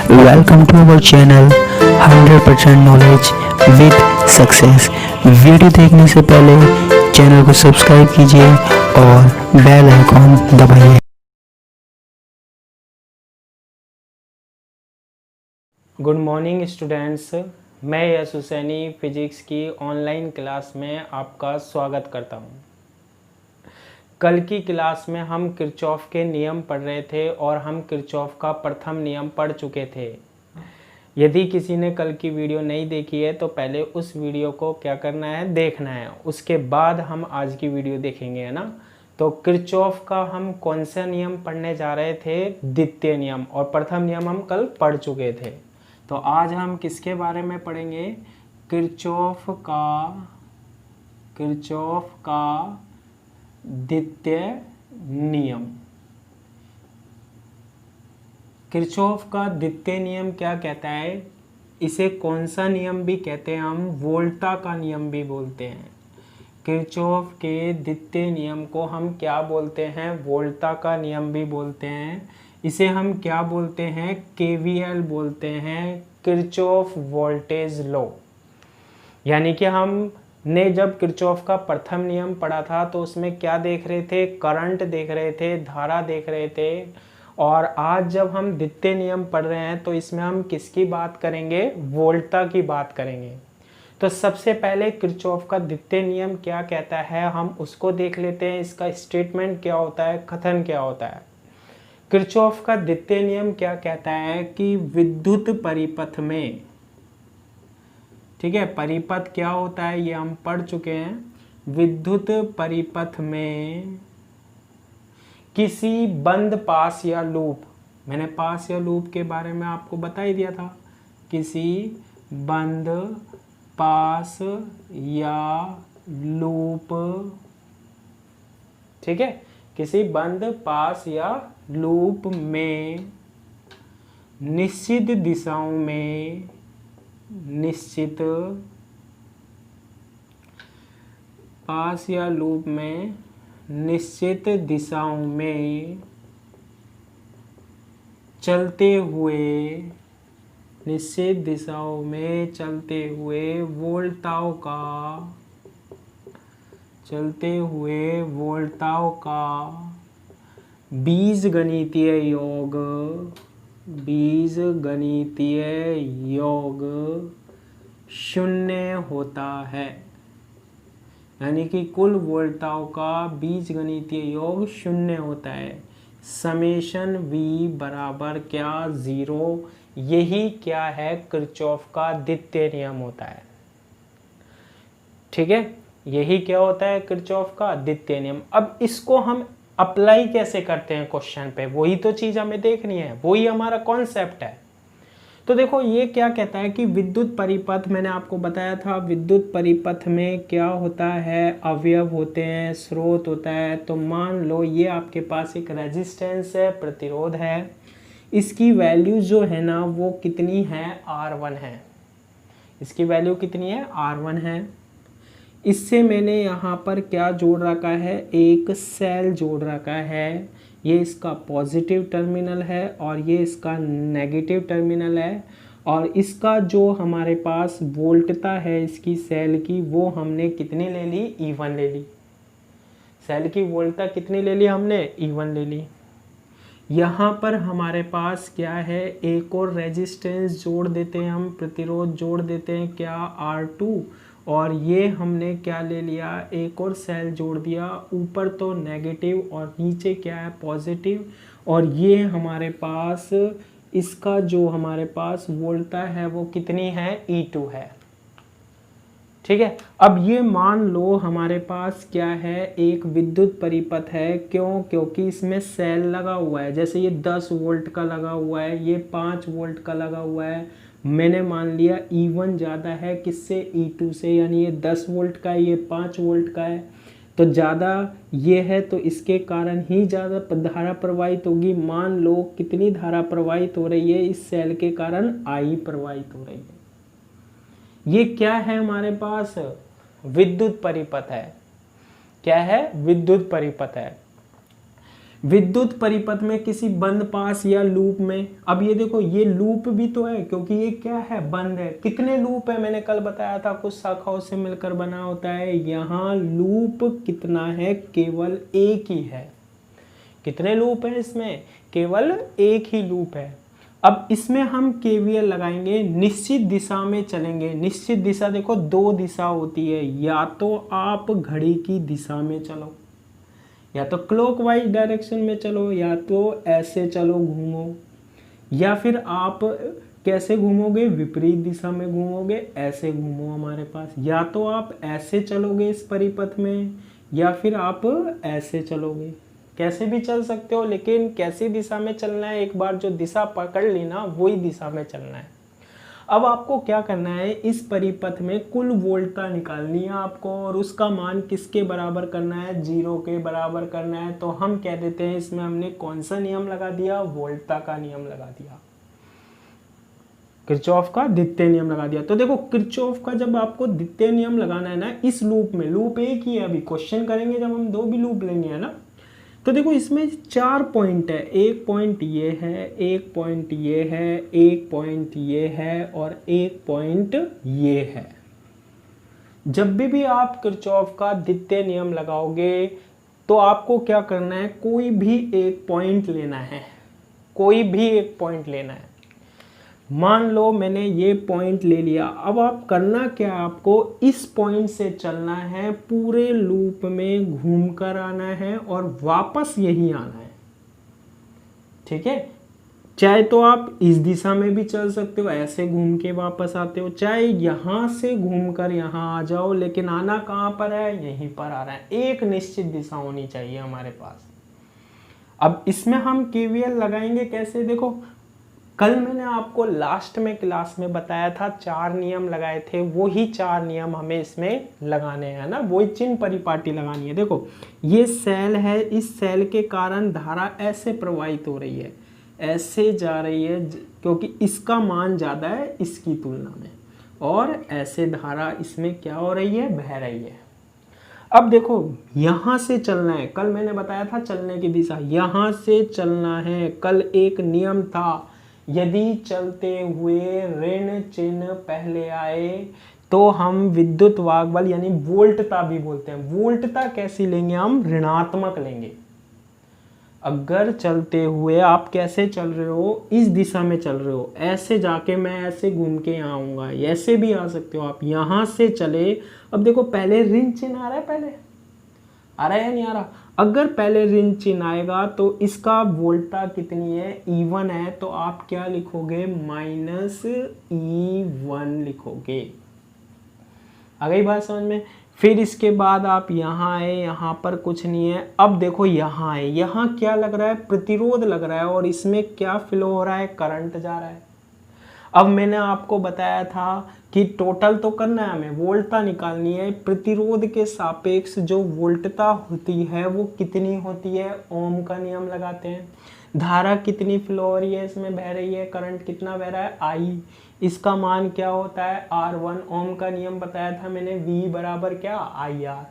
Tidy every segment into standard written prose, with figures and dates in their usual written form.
Welcome to our channel 100% knowledge with success. Video देखने से पहले चैनल को सब्सक्राइब कीजिए और बेल आइकॉन दबाइए। गुड मॉर्निंग स्टूडेंट्स, मैं यश हुसैनी फिजिक्स की ऑनलाइन क्लास में आपका स्वागत करता हूं। कल की क्लास में हम किरचॉफ के नियम पढ़ रहे थे और हम किरचॉफ का प्रथम नियम पढ़ चुके थे। यदि किसी ने कल की वीडियो नहीं देखी है तो पहले उस वीडियो को क्या करना है, देखना है, उसके बाद हम आज की वीडियो देखेंगे, है ना। तो किरचॉफ का हम कौन सा नियम पढ़ने जा रहे थे? द्वितीय नियम। और प्रथम नियम हम कल पढ़ चुके थे। तो आज हम किसके बारे में पढ़ेंगे? किरचॉफ का द्वितीय नियम। किरचॉफ का द्वितीय नियम क्या कहता है? इसे कौन सा नियम भी कहते हैं? हम वोल्टा का नियम भी बोलते हैं। किरचॉफ के द्वितीय नियम को हम क्या बोलते हैं? वोल्टा का नियम भी बोलते हैं। इसे हम क्या बोलते हैं? केवीएल बोलते हैं, किरचॉफ वोल्टेज लॉ। यानी कि हमने जब किरचॉफ का प्रथम नियम पढ़ा था तो उसमें क्या देख रहे थे? करंट देख रहे थे, धारा देख रहे थे। और आज जब हम द्वितीय नियम पढ़ रहे हैं तो इसमें हम किसकी बात करेंगे? वोल्टा की बात करेंगे। तो सबसे पहले किरचॉफ का द्वितीय नियम क्या कहता है, हम उसको देख लेते हैं। इसका स्टेटमेंट क्या होता है, कथन क्या होता है? किरचॉफ का द्वितीय नियम क्या कहता है कि विद्युत परिपथ में, ठीक है, परिपथ क्या होता है ये हम पढ़ चुके हैं। विद्युत परिपथ में किसी बंद पास या लूप, मैंने पास या लूप के बारे में आपको बता ही दिया था। किसी बंद पास या लूप, ठीक है, किसी बंद पास या लूप में निश्चित दिशाओं में, निश्चित पास या लूप में निश्चित दिशाओं में चलते हुए, निश्चित दिशाओं में चलते हुए वोल्टाओं का, चलते हुए वोल्टाओं का बीजगणितीय योग, बीजगणितीय योग शून्य होता है। यानी कि कुल वोल्टाओं का बीजगणितीय योग शून्य होता है। समेशन वी बराबर क्या? 0। यही क्या है? किरचॉफ का द्वितीय नियम होता है। ठीक है, यही क्या होता है? किरचॉफ का द्वितीय नियम। अब इसको हम अप्लाई कैसे करते हैं क्वेश्चन पे, वही तो चीज हमें देखनी है, वही हमारा कॉन्सेप्ट है। तो देखो ये क्या कहता है कि विद्युत परिपथ, मैंने आपको बताया था विद्युत परिपथ में क्या होता है, अवयव होते हैं, स्रोत होता है। तो मान लो ये आपके पास एक रेजिस्टेंस है, प्रतिरोध है। इसकी वैल्यू जो है ना वो कितनी है? R1 है। इसकी वैल्यू कितनी है? R1 है। इससे मैंने यहाँ पर क्या जोड़ रखा है? एक सेल जोड़ रखा है। ये इसका पॉजिटिव टर्मिनल है और ये इसका नेगेटिव टर्मिनल है। और इसका जो हमारे पास वोल्टता है इसकी सेल की, वो हमने कितनी ले ली? E1 ले ली। सेल की वोल्टता कितनी ले ली हमने? E1 ले ली। यहाँ पर हमारे पास क्या है? एक और रेजिस्टेंस जोड़ देते हैं हम, प्रतिरोध जोड़ देते हैं, क्या? R2। और ये हमने क्या ले लिया? एक और सेल जोड़ दिया। ऊपर तो नेगेटिव और नीचे क्या है? पॉजिटिव। और ये हमारे पास इसका जो हमारे पास वोल्टता है वो कितनी है? E2 है। ठीक है, अब ये मान लो हमारे पास क्या है? एक विद्युत परिपथ है। क्यों? क्योंकि इसमें सेल लगा हुआ है। जैसे ये 10 वोल्ट का लगा हुआ है, ये 5 वोल्ट का लगा हुआ है। मैंने मान लिया E1 ज़्यादा है किससे? E2 से। यानी ये 10 वोल्ट का है, ये 5 वोल्ट का है, तो ज़्यादा ये है, तो इसके कारण ही ज़्यादा धारा प्रवाहित होगी। मान लो कितनी धारा प्रवाहित हो रही है? इस सेल के कारण I प्रवाहित हो रही है। ये क्या है हमारे पास? विद्युत परिपथ है। क्या है? विद्युत परिपथ है। विद्युत परिपथ में किसी बंद पास या लूप में, अब ये देखो ये लूप भी तो है क्योंकि ये क्या है, बंद है। कितने लूप है, मैंने कल बताया था कुछ शाखाओं से मिलकर बना होता है। यहाँ लूप कितना है, केवल एक ही है। कितने लूप है इसमें, केवल एक ही लूप है। अब इसमें हम केवीएल लगाएंगे, निश्चित दिशा में चलेंगे। निश्चित दिशा देखो दो दिशा होती है, या तो आप घड़ी की दिशा में चलो, या तो क्लॉकवाइज डायरेक्शन में चलो, या तो ऐसे चलो घूमो, या फिर आप कैसे घूमोगे, विपरीत दिशा में घूमोगे, ऐसे घूमो हमारे पास। या तो आप ऐसे चलोगे इस परिपथ में, या फिर आप ऐसे चलोगे, कैसे भी चल सकते हो, लेकिन कैसी दिशा में चलना है, एक बार जो दिशा पकड़ ली ना वही दिशा में चलना है। अब आपको क्या करना है, इस परिपथ में कुल वोल्टता निकालनी है आपको, और उसका मान किसके बराबर करना है, 0 के बराबर करना है। तो हम कह देते हैं इसमें हमने कौन सा नियम लगा दिया, वोल्टता का नियम लगा दिया, किरचॉफ का द्वितीय नियम लगा दिया। तो देखो किरचॉफ का जब आपको द्वितीय नियम लगाना है ना इस लूप में, लूप एक ही है, अभी क्वेश्चन करेंगे जब हम दो भी लूप लेंगे है ना, तो देखो इसमें 4 पॉइंट है। एक पॉइंट ये है, एक पॉइंट ये है, एक पॉइंट ये है, और एक पॉइंट ये है। जब भी आप किरचॉफ का द्वितीय नियम लगाओगे तो आपको क्या करना है, कोई भी एक पॉइंट लेना है, कोई भी एक पॉइंट लेना है। मान लो मैंने ये पॉइंट ले लिया, अब आप करना क्या, आपको इस पॉइंट से चलना है, पूरे लूप में घूमकर आना है और वापस यही आना है। ठीक है, चाहे तो आप इस दिशा में भी चल सकते हो, ऐसे घूम के वापस आते हो, चाहे यहां से घूमकर यहां आ जाओ, लेकिन आना कहां पर है, यहीं पर आ रहा है। एक निश्चित दिशा होनी चाहिए हमारे पास। अब इसमें हम केवीएल लगाएंगे कैसे, देखो कल मैंने आपको लास्ट में क्लास में बताया था 4 नियम लगाए थे, वही 4 नियम हमें इसमें लगाने हैं ना, वही चिन्ह परिपाटी लगानी है। देखो ये सेल है, इस सेल के कारण धारा ऐसे प्रवाहित हो रही है, ऐसे जा रही है क्योंकि इसका मान ज़्यादा है इसकी तुलना में, और ऐसे धारा इसमें क्या हो रही है, बह रही है। अब देखो यहाँ से चलना है, कल मैंने बताया था चलने की दिशा, यहाँ से चलना है। कल एक नियम था, यदि चलते हुए ऋण चिन्ह पहले आए तो हम विद्युत वाहक बल यानी वोल्टता भी बोलते हैं। वोल्टता कैसी लेंगे, हम ऋणात्मक लेंगे। अगर चलते हुए आप कैसे चल रहे हो, इस दिशा में चल रहे हो, ऐसे जाके मैं ऐसे घूम के यहाँ आऊंगा, ऐसे भी आ सकते हो आप, यहाँ से चले। अब देखो पहले ऋण चिन्ह आ रहा है, पहले आ रहा है नहीं आ रहा, अगर पहले ऋण चिन्ह आएगा तो इसका वोल्टता कितनी है, E1 है, तो आप क्या लिखोगे, -E1 लिखोगे। आ गई बात समझ में। फिर इसके बाद आप यहाँ आए, यहाँ पर कुछ नहीं है। अब देखो यहाँ आए, यहाँ क्या लग रहा है, प्रतिरोध लग रहा है, और इसमें क्या फ्लो हो रहा है, करंट जा रहा है। अब मैंने आपको बताया था कि टोटल तो करना है हमें, वोल्टता निकालनी है। प्रतिरोध के सापेक्ष जो वोल्टता होती है वो कितनी होती है, ओम का नियम लगाते हैं। धारा कितनी फ्लो हो रही है, इसमें बह रही है, करंट कितना बह रहा है, I, इसका मान क्या होता है, R1। ओम का नियम बताया था मैंने, V बराबर क्या, IR।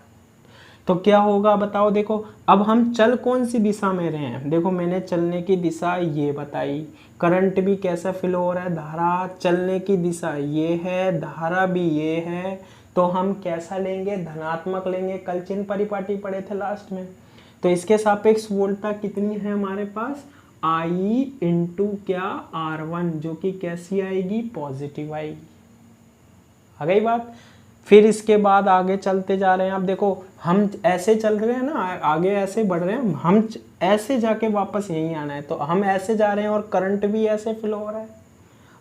तो क्या होगा बताओ, देखो अब हम चल कौन सी दिशा में रहे हैं, देखो मैंने चलने की दिशा ये बताई, करंट भी कैसा फ्लो हो रहा है, धारा, चलने की दिशा ये है, धारा भी ये है, तो हम कैसा लेंगे, धनात्मक लेंगे। कल चिन्ह परिपाटी पढ़े थे लास्ट में। तो इसके सापेक्ष वोल्टता कितनी है हमारे पास, I इंटू क्या, R1, जो कि कैसी आएगी, पॉजिटिव आएगी। आ गई बात। फिर इसके बाद आगे चलते जा रहे हैं। अब देखो हम ऐसे चल रहे हैं ना, आगे ऐसे बढ़ रहे हैं, हम ऐसे जाके वापस यहीं आना है, तो हम ऐसे जा रहे हैं और करंट भी ऐसे फ्लो हो रहा है।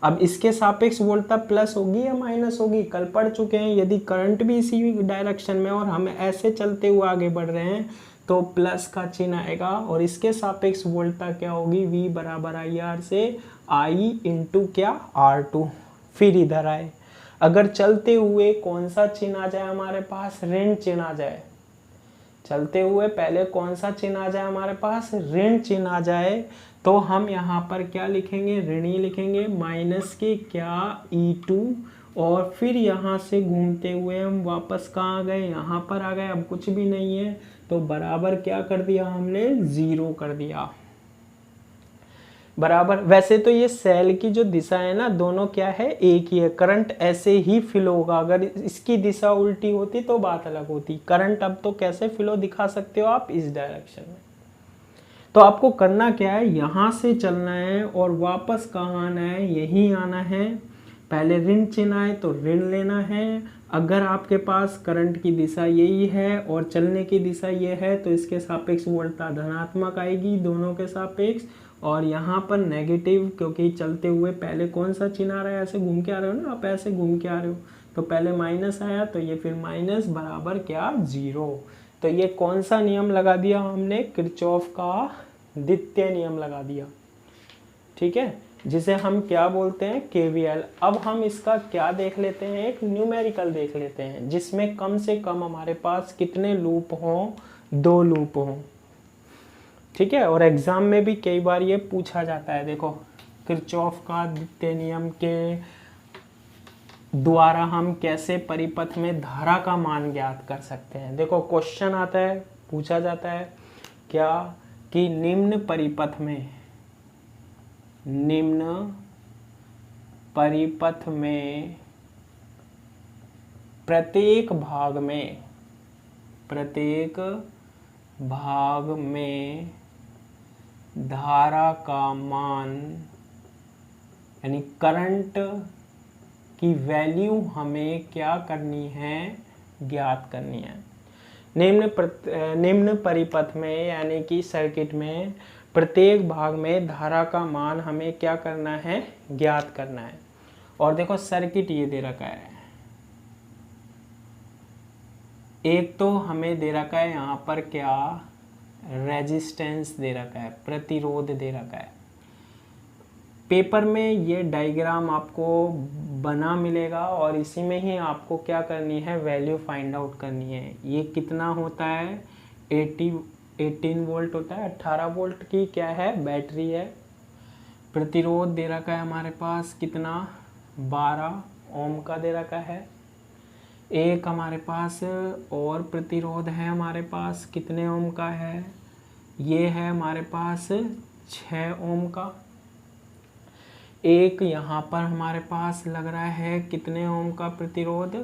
अब इसके सापेक्ष वोल्टता प्लस होगी या माइनस होगी, कल पढ़ चुके हैं। यदि करंट भी इसी डायरेक्शन में और हम ऐसे चलते हुए आगे बढ़ रहे हैं तो प्लस का चिन्ह आएगा, और इसके सापेक्ष वोल्टता क्या होगी, V बराबर IR से I इंटू क्या, R2। फिर इधर आए, अगर चलते हुए कौन सा चिन्ह आ जाए हमारे पास, ऋण चिन्ह आ जाए, चलते हुए पहले कौन सा चिन्ह आ जाए हमारे पास, ऋण चिन्ह आ जाए, तो हम यहाँ पर क्या लिखेंगे, ऋणी लिखेंगे, माइनस के क्या, E2, और फिर यहाँ से घूमते हुए हम वापस कहाँ आ गए, यहाँ पर आ गए। अब कुछ भी नहीं है तो बराबर क्या कर दिया हमने, 0 कर दिया बराबर। वैसे तो ये सेल की जो दिशा है ना, दोनों क्या है, एक ही है। करंट ऐसे ही फ्लो होगा, अगर इसकी दिशा उल्टी होती तो बात अलग होती। करंट अब तो कैसे फ्लो दिखा सकते हो आप, इस डायरेक्शन में। तो आपको करना क्या है, यहाँ से चलना है और वापस कहाँ आना है, यहीं आना है। पहले ऋण चिन्ह आए तो ऋण लेना है। अगर आपके पास करंट की दिशा यही है और चलने की दिशा ये है तो इसके सापेक्ष वोल्टता धनात्मक आएगी, दोनों के सापेक्ष। और यहाँ पर नेगेटिव, क्योंकि चलते हुए पहले कौन सा चिन्ह आ रहा है, ऐसे घूम के आ रहे हो ना आप, ऐसे घूम के आ रहे हो तो पहले माइनस आया तो ये फिर माइनस बराबर क्या, 0। तो ये कौन सा नियम लगा दिया हमने, किरचॉफ का द्वितीय नियम लगा दिया, ठीक है, जिसे हम क्या बोलते हैं, केवीएल। अब हम इसका क्या देख लेते हैं, एक न्यूमेरिकल देख लेते हैं जिसमें कम से कम हमारे पास कितने लूप हों, 2 लूप हों, ठीक है। और एग्जाम में भी कई बार ये पूछा जाता है। देखो किरचॉफ का द्वितीय नियम के द्वारा हम कैसे परिपथ में धारा का मान ज्ञात कर सकते हैं। देखो क्वेश्चन आता है, पूछा जाता है क्या, कि निम्न परिपथ में प्रत्येक भाग में धारा का मान, यानी करंट की वैल्यू हमें क्या करनी है, ज्ञात करनी है। निम्न परिपथ में यानी कि सर्किट में प्रत्येक भाग में धारा का मान हमें क्या करना है, ज्ञात करना है। और देखो सर्किट ये दे रखा है, एक तो हमें दे रखा है यहाँ पर क्या, रेजिस्टेंस दे रखा है, प्रतिरोध दे रखा है। पेपर में ये डायग्राम आपको बना मिलेगा और इसी में ही आपको क्या करनी है, वैल्यू फाइंड आउट करनी है। ये कितना होता है, 18 वोल्ट होता है, 18 वोल्ट की क्या है, बैटरी है। प्रतिरोध दे रखा है हमारे पास कितना, 12 ओम का दे रखा है। एक हमारे पास और प्रतिरोध है हमारे पास, कितने ओम का है, ये है हमारे पास 6 ओम का। एक यहाँ पर हमारे पास लग रहा है कितने ओम का प्रतिरोध,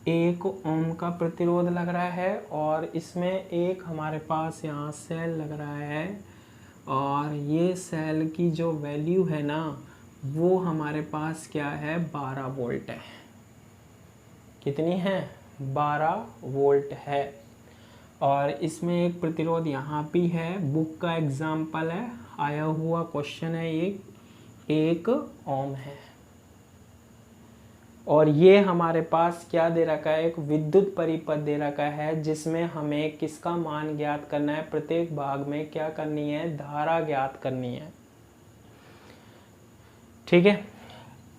1 ओम का प्रतिरोध लग रहा है। और इसमें एक हमारे पास यहाँ सेल लग रहा है और ये सेल की जो वैल्यू है ना, वो हमारे पास क्या है, 12 वोल्ट है। कितनी है, 12 वोल्ट है। और इसमें एक प्रतिरोध यहाँ भी है, बुक का एग्जाम्पल है, आया हुआ क्वेश्चन है, ये 1 ओम है। और ये हमारे पास क्या दे रखा है, एक विद्युत परिपथ दे रखा है जिसमें हमें किसका मान ज्ञात करना है, प्रत्येक भाग में क्या करनी है, धारा ज्ञात करनी है, ठीक है।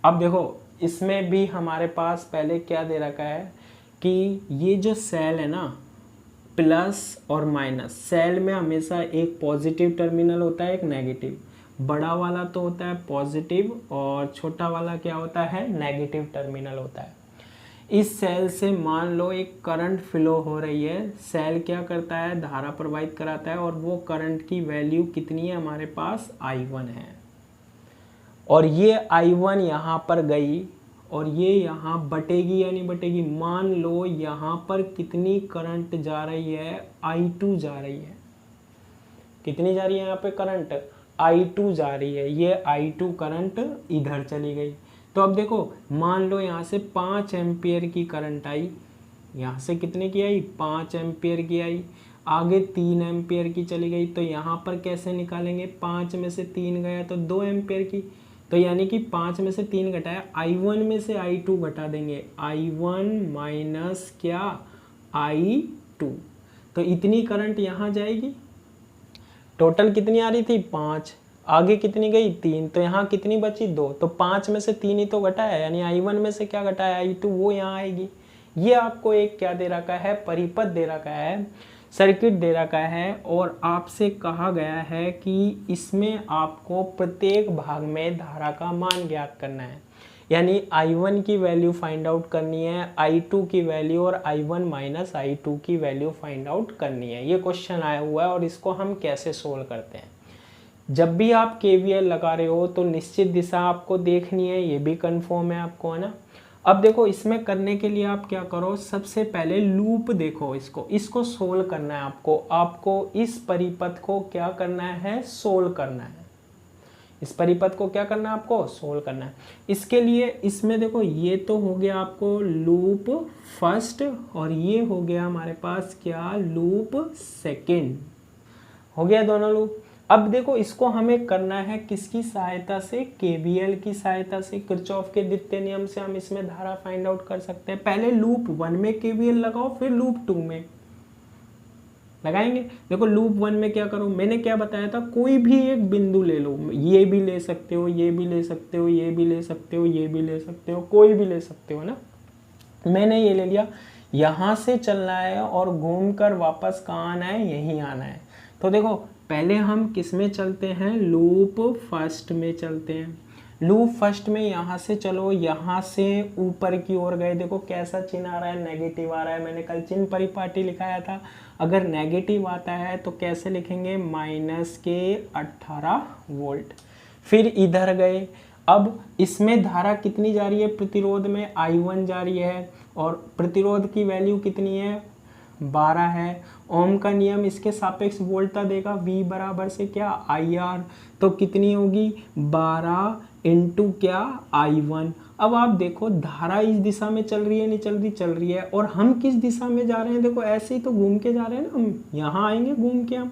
अब देखो इसमें भी हमारे पास पहले क्या दे रखा है कि ये जो सेल है ना, प्लस और माइनस, सेल में हमेशा एक पॉजिटिव टर्मिनल होता है, एक नेगेटिव। बड़ा वाला तो होता है पॉजिटिव और छोटा वाला क्या होता है, नेगेटिव टर्मिनल होता है। इस सेल से मान लो एक करंट फ्लो हो रही है, सेल क्या करता है, धारा प्रवाहित कराता है और वो करंट की वैल्यू कितनी है हमारे पास, I1 है। और ये I1 यहाँ पर गई और ये यहाँ बटेगी या नहीं बटेगी, मान लो यहाँ पर कितनी करंट जा रही है, I2 जा रही है। कितनी जा रही है यहाँ पे करंट, I2 जा रही है। ये I2 करंट इधर चली गई। तो अब देखो मान लो यहाँ से 5 एम्पियर की करंट आई, यहाँ से कितने की आई, 5 एम्पियर की आई, आगे 3 एम्पियर की चली गई। तो यहाँ पर कैसे निकालेंगे, 5 में से 3 गया तो 2 एम्पियर की, तो यानी कि 5 में से 3 घटाया, I1 में से I2 घटा देंगे, I1 माइनस क्या, I2। तो इतनी करंट यहाँ जाएगी। टोटल कितनी आ रही थी, 5, आगे कितनी गई, 3, तो यहाँ कितनी बची, 2। तो 5 में से 3 ही तो घटाया, यानी I1 में से क्या घटाया, I2, वो यहाँ आएगी। ये आपको एक क्या दे रखा है, परिपथ दे रखा है, सर्किट दे रखा है और आपसे कहा गया है कि इसमें आपको प्रत्येक भाग में धारा का मान ज्ञात करना है। यानी I1 की वैल्यू फाइंड आउट करनी है, I2 की वैल्यू और I1 माइनस I2 की वैल्यू फाइंड आउट करनी है। ये क्वेश्चन आया हुआ है और इसको हम कैसे सोल्व करते हैं। जब भी आप KVL लगा रहे हो तो निश्चित दिशा आपको देखनी है, ये भी कंफर्म है आपको, है ना। अब देखो इसमें करने के लिए आप क्या करो, सबसे पहले लूप देखो, इसको सोल्व करना है आपको इस परिपथ को क्या करना है, सोल्व करना है। इस परिपथ को क्या करना है आपको, सोल्व करना है। इसके लिए इसमें देखो ये तो हो गया आपको लूप फर्स्ट और ये हो गया हमारे पास क्या, लूप सेकंड, हो गया दोनों लूप। अब देखो इसको हमें करना है किसकी सहायता से, KVL की सहायता से, किरचॉफ के द्वितीय नियम से हम इसमें धारा फाइंड आउट कर सकते हैं। पहले लूप 1 में KVL लगाओ, फिर लूप 2 में लगाएंगे। देखो लूप 1 में क्या करो, मैंने क्या बताया था, कोई भी एक बिंदु ले लो, ये भी ले सकते हो, ये भी ले सकते हो, ये भी ले सकते हो, ये भी ले सकते हो, कोई भी ले सकते हो ना। मैंने ये ले लिया, यहाँ से चलना है और घूमकर वापस कहाँ आना है, यहीं आना है। तो देखो पहले हम किस में चलते हैं, लूप फर्स्ट में चलते हैं। लूप फर्स्ट में यहाँ से चलो, यहाँ से ऊपर की ओर गए, देखो कैसा चिन्ह आ रहा है, नेगेटिव आ रहा है। मैंने कल चिन्ह परिपाटी लिखाया था, अगर नेगेटिव आता है तो कैसे लिखेंगे, माइनस के 18 वोल्ट। फिर इधर गए, अब इसमें धारा कितनी जा रही है, प्रतिरोध में I1 जा रही है और प्रतिरोध की वैल्यू कितनी है, 12 है। ओम का नियम इसके सापेक्ष वोल्टता देगा, V बराबर से क्या, IR, तो कितनी होगी 12 इंटू क्या, I1। अब आप देखो धारा इस दिशा में चल रही है, नहीं चल रही, चल रही है, और हम किस दिशा में जा रहे हैं, देखो ऐसे ही तो घूम के जा रहे हैं ना, हम यहाँ आएंगे घूम के, हम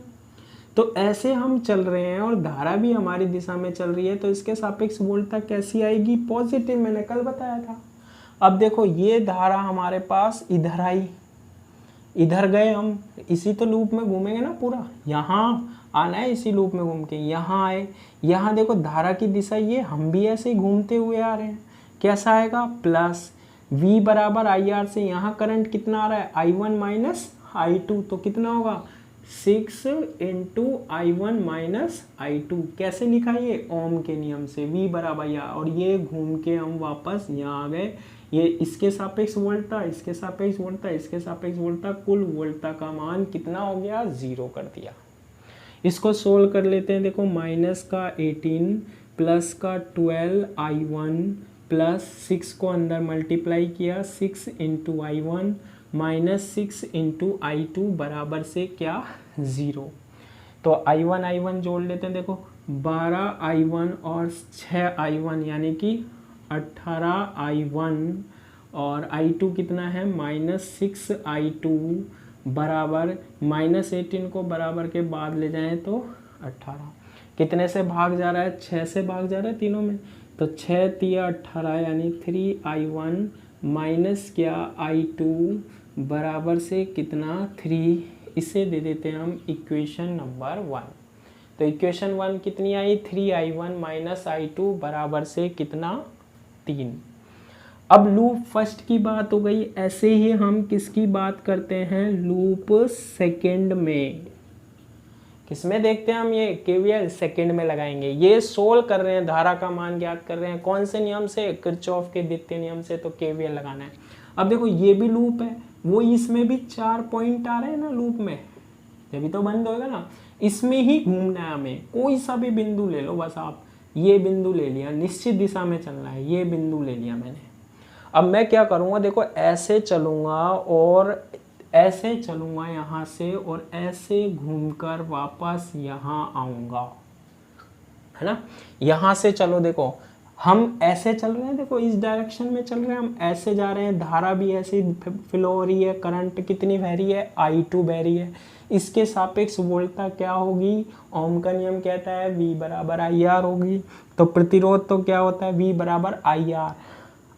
तो ऐसे हम चल रहे हैं और धारा भी हमारी दिशा में चल रही है, तो इसके सापेक्ष वोल्टता कैसी आएगी, पॉजिटिव, मैंने कल बताया था। अब देखो ये धारा हमारे पास इधर आई, इधर गए हम, इसी तो लूप में घूमेंगे ना पूरा, यहाँ आना है इसी लूप में घूम के, यहाँ आए, यहाँ देखो धारा की दिशा ये, हम भी ऐसे ही घूमते हुए आ रहे हैं, कैसा आएगा, प्लस V बराबर IR से यहाँ करंट कितना आ रहा है, I1 माइनस I2, तो कितना होगा 6 इंटू I1 माइनस I2। कैसे लिखा ये, ओम के नियम से, V बराबर या, और ये घूम के हम वापस यहाँ आ गए। ये इसके सापेक्ष वोल्टता, इसके सापेक्ष वोल्टता, इसके सापेक्ष वोल्टता, कुल वोल्टता का मान कितना हो गया, 0 कर दिया। इसको सोल्व कर लेते हैं, देखो माइनस का 18 प्लस का 12 I1 प्लस 6 को अंदर मल्टीप्लाई किया, 6 into I1 minus 6 into I2 बराबर से क्या, 0। तो I1 जोड़ लेते हैं, देखो 12 I1 और 6 I1 यानी कि 18 I1 और I2 कितना है, माइनस 6 I2 बराबर माइनस 18 को बराबर के बाद ले जाएं तो 18। कितने से भाग जा रहा है, 6 से भाग जा रहा है तीनों में, तो 6 तिया 18 यानी 3 I1 माइनस क्या I2 बराबर से कितना, 3। इसे दे देते हैं हम इक्वेशन नंबर 1। तो इक्वेशन 1 कितनी आई, 3 I1 माइनस I2 बराबर से कितना, 3। अब लूप फर्स्ट की बात हो गई, ऐसे ही हम किसकी बात करते हैं, लूप सेकंड में। किसमें देखते हैं हम, ये KVL सेकंड में लगाएंगे। ये सोल्व कर रहे हैं, धारा का मान ज्ञात कर रहे हैं, कौन से नियम से, किरचॉफ के द्वितीय नियम से, तो KVL लगाना है। अब देखो ये भी लूप है, वो इसमें भी 4 पॉइंट आ रहे हैं ना लूप में, जब तो बंद होगा ना, इसमें ही घूमना है हमें, कोई सा भी बिंदु ले लो, बस आप ये बिंदु ले लिया, निश्चित दिशा में चलना है, ये बिंदु ले लिया मैंने। अब मैं क्या करूँगा, देखो ऐसे चलूँगा और ऐसे चलूँगा यहाँ से, और ऐसे घूमकर वापस यहाँ आऊँगा, है ना। यहाँ से चलो, देखो हम ऐसे चल रहे हैं, देखो इस डायरेक्शन में चल रहे हैं, हम ऐसे जा रहे हैं, धारा भी ऐसे फ्लो हो रही है, करंट कितनी बह रही है, I2 बह रही है। इसके सापेक्ष वोल्टता क्या होगी, ओम का नियम कहता है V बराबर IR होगी। तो प्रतिरोध तो क्या होता है, V बराबर IR,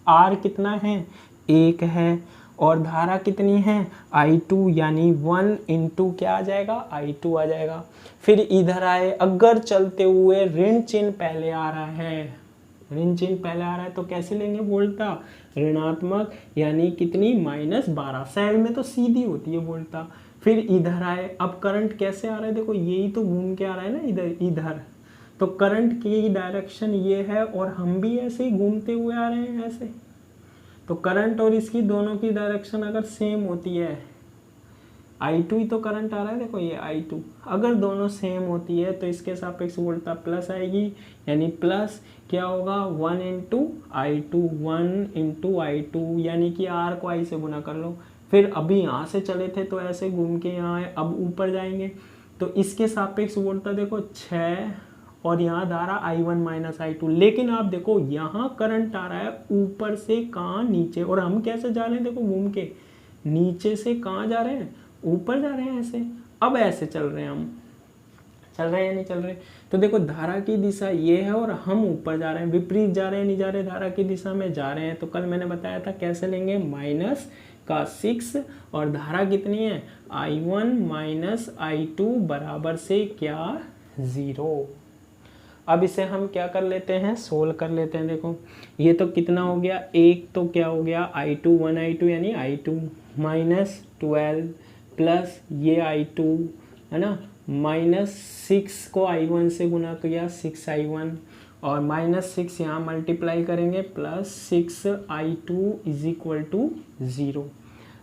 R कितना है, 1 है, और धारा कितनी है, I2 यानी 1 इंटू क्या आ जाएगा, I2 आ जाएगा। फिर इधर आए, अगर चलते हुए ऋण चिन्ह पहले आ रहा है, ऋण चिन्ह पहले आ रहा है, तो कैसे लेंगे वोल्टता, ऋणात्मक, यानी कितनी, -12। सेल में तो सीधी होती है वोल्टता। फिर इधर आए, अब करंट कैसे आ रहा है, देखो यही तो घूम के आ रहा है ना, इधर इधर, तो करंट की डायरेक्शन ये है और हम भी ऐसे ही घूमते हुए आ रहे हैं ऐसे। तो करंट और इसकी दोनों की डायरेक्शन अगर सेम होती है, I2 ही तो करंट आ रहा है, देखो ये I2, अगर दोनों सेम होती है तो इसके सापेक्ष वोल्टता प्लस आएगी, यानी प्लस क्या होगा 1 इंटू I2, 1 इंटू I2, यानी कि R को I से गुना कर लो। फिर अभी यहाँ से चले थे तो ऐसे घूम के यहाँ आए, अब ऊपर जाएंगे तो इसके सापेक्ष वोल्टता देखो 6 और यहाँ धारा I1 माइनस I2। लेकिन आप देखो यहाँ करंट आ रहा है ऊपर से कहाँ, नीचे, और हम कैसे जा रहे हैं, देखो घूम के नीचे से कहाँ जा रहे हैं, ऊपर जा रहे हैं ऐसे। अब ऐसे चल रहे हैं हम, चल रहे हैं या नहीं चल रहे। तो देखो धारा की दिशा ये है और हम ऊपर जा रहे हैं, विपरीत जा रहे हैं नहीं जा रहे, धारा की दिशा में जा रहे हैं। तो कल मैंने बताया था कैसे लेंगे, माइनस का 6 और धारा कितनी है I1 माइनस I2 बराबर से क्या 0। अब इसे हम क्या कर लेते हैं, सोल्व कर लेते हैं। देखो ये तो कितना हो गया, एक तो क्या हो गया I2 1 I2 यानी I2 माइनस 12 प्लस ये I2 है ना, माइनस 6 को I1 से गुना किया 6I1 और माइनस 6 यहाँ मल्टीप्लाई करेंगे plus 6I2 is equal to 0।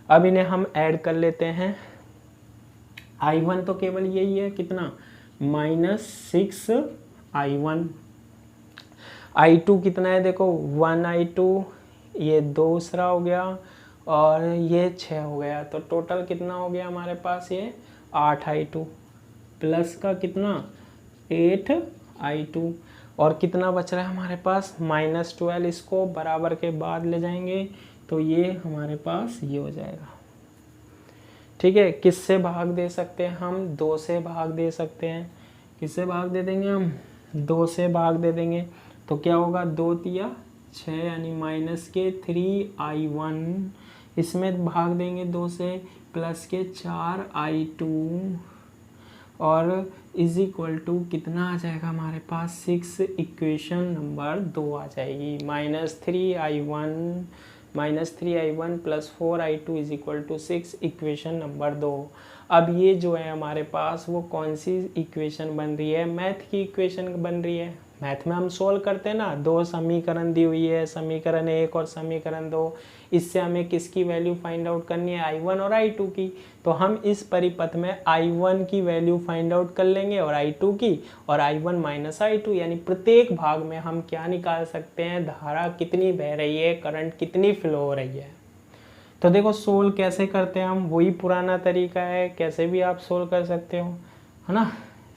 अब इन्हें हम ऐड कर लेते हैं। I1 तो केवल यही है, कितना माइनस 6I1, I2 कितना है देखो 1 I2, ये दूसरा हो गया और ये 6 हो गया। तो टोटल कितना हो गया हमारे पास, ये 8 I2 प्लस का कितना 8 I2 और कितना बच रहा है हमारे पास माइनस 12। इसको बराबर के बाद ले जाएंगे तो ये हमारे पास ये हो जाएगा। ठीक है, किससे भाग दे सकते हैं हम, 2 से भाग दे सकते हैं। किससे भाग दे देंगे हम, 2 से भाग दे देंगे। तो क्या होगा 2 तिया 6 यानी माइनस के 3I1, इसमें भाग देंगे 2 से प्लस के 4I2 और इज इक्वल टू कितना आ जाएगा हमारे पास 6, इक्वेशन नंबर 2 आ जाएगी। Minus 3I1 plus 4I2 is equal to 6, equation number 2। अब ये जो है हमारे पास वो कौन सी इक्वेशन बन रही है, मैथ की इक्वेशन बन रही है। मैथ में हम सोल्व करते हैं ना, 2 समीकरण दी हुई है, समीकरण 1 और समीकरण 2, इससे हमें किसकी वैल्यू फाइंड आउट करनी है, I1 और I2 की। तो हम इस परिपथ में I1 की वैल्यू फाइंड आउट कर लेंगे और I2 की, और I1 माइनस I2 यानी प्रत्येक भाग में हम क्या निकाल सकते हैं, धारा कितनी बह रही है, करंट कितनी फ्लो हो रही है। तो देखो सोल्व कैसे करते हैं हम, वही पुराना तरीका है, कैसे भी आप सोल्व कर सकते हो, है ना।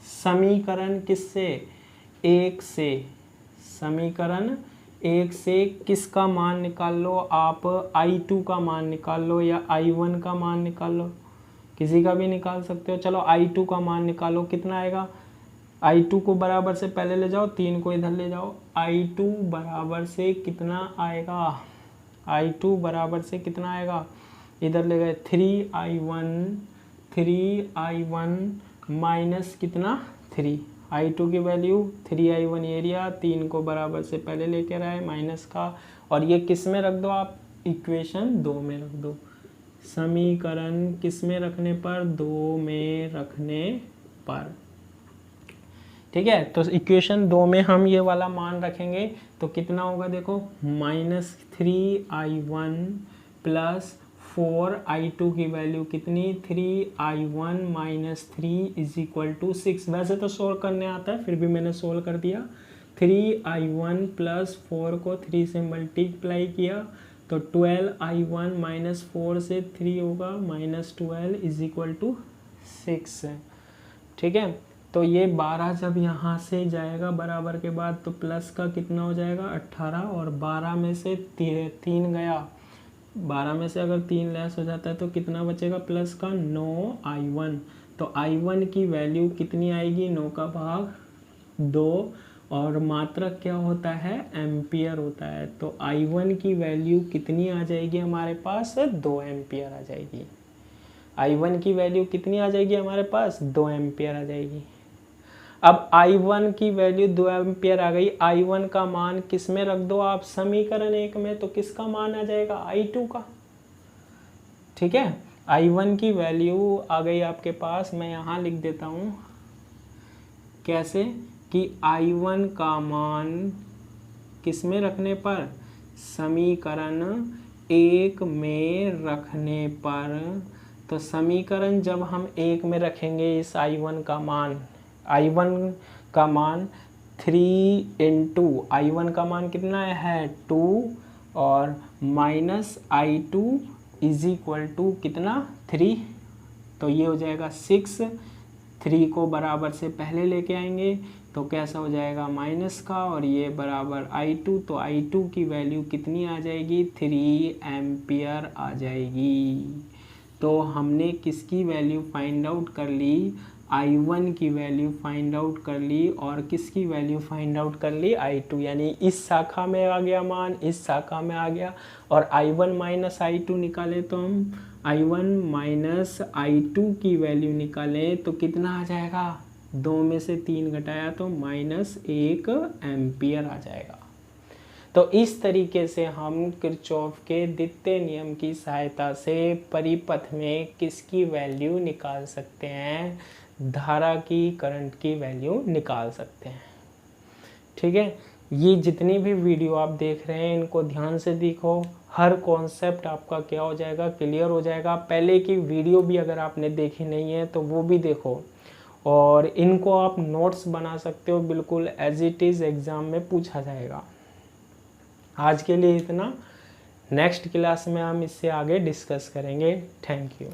समीकरण किससे, 1 से, समीकरण 1 से किसका मान निकाल लो आप, I2 का मान निकाल लो या I1 का मान निकाल लो, किसी का भी निकाल सकते हो। चलो I2 का मान निकालो, कितना आएगा, I2 को बराबर से पहले ले जाओ, 3 को इधर ले जाओ, I2 बराबर से कितना आएगा, I2 बराबर से कितना आएगा, इधर ले गए 3I1 माइनस कितना 3, I2 की वैल्यू 3I1 एरिया, 3 को बराबर से पहले लेकर आए माइनस का, और ये किस में रख दो आप, इक्वेशन 2 में रख दो। समीकरण किस में रखने पर, 2 में रखने पर। ठीक है, तो इक्वेशन 2 में हम ये वाला मान रखेंगे तो कितना होगा देखो, माइनस 3I1 प्लस 4I2 की वैल्यू कितनी, 3I1 minus 3 is equal to 6। वैसे तो सोल्व करने आता है, फिर भी मैंने सोल्व कर दिया। 3I1 प्लस 4 को 3 से मल्टीप्लाई किया तो 12I1 माइनस 4 से 3 होगा, माइनस 12 इज इक्वल टू 6। ठीक है, तो ये 12 जब यहाँ से जाएगा बराबर के बाद तो प्लस का कितना हो जाएगा 18, और 12 में से 3 गया, 12 में से अगर 3 लेस हो जाता है तो कितना बचेगा, प्लस का 9I1। तो I1 की वैल्यू कितनी आएगी, 9 का भाग 2, और मात्रक क्या होता है, एम्पियर होता है। तो I1 की वैल्यू कितनी आ जाएगी हमारे पास, 2 एम्पियर आ जाएगी। I1 की वैल्यू कितनी आ जाएगी हमारे पास, 2 एम्पियर आ जाएगी। अब I1 की वैल्यू 2 एम्पियर आ गई, I1 का मान किस में रख दो आप, समीकरण 1 में, तो किसका मान आ जाएगा, I2 का। ठीक है, I1 की वैल्यू आ गई आपके पास, मैं यहाँ लिख देता हूँ कैसे, कि I1 का मान किस में रखने पर, समीकरण 1 में रखने पर। तो समीकरण जब हम 1 में रखेंगे इस I1 का मान, I1 का मान 3 इंटू I1 का मान कितना है 2 और minus I2 is equal to कितना 3, तो ये हो जाएगा 6। 3 को बराबर से पहले लेके आएंगे तो कैसा हो जाएगा माइनस का, और ये बराबर I2, तो I2 की वैल्यू कितनी आ जाएगी 3 एम्पियर आ जाएगी। तो हमने किसकी वैल्यू फाइंड आउट कर ली, I1 की वैल्यू फाइंड आउट कर ली, और किसकी वैल्यू फाइंड आउट कर ली I2, यानी इस शाखा में आ गया मान, इस शाखा में आ गया, और I1 माइनस I2 निकाले तो हम I1 माइनस I2 की वैल्यू निकालें तो कितना आ जाएगा, 2 में से 3 घटाया तो -1 एम्पियर आ जाएगा। तो इस तरीके से हम किरचॉफ के द्वितीय नियम की सहायता से परिपथ में किसकी वैल्यू निकाल सकते हैं, धारा की, करंट की वैल्यू निकाल सकते हैं। ठीक है, ये जितनी भी वीडियो आप देख रहे हैं इनको ध्यान से देखो, हर कॉन्सेप्ट आपका क्या हो जाएगा, क्लियर हो जाएगा। पहले की वीडियो भी अगर आपने देखी नहीं है तो वो भी देखो, और इनको आप नोट्स बना सकते हो, बिल्कुल एज इट इज़ एग्ज़ाम में पूछा जाएगा। आज के लिए इतना, नेक्स्ट क्लास में हम इससे आगे डिस्कस करेंगे। Thank you.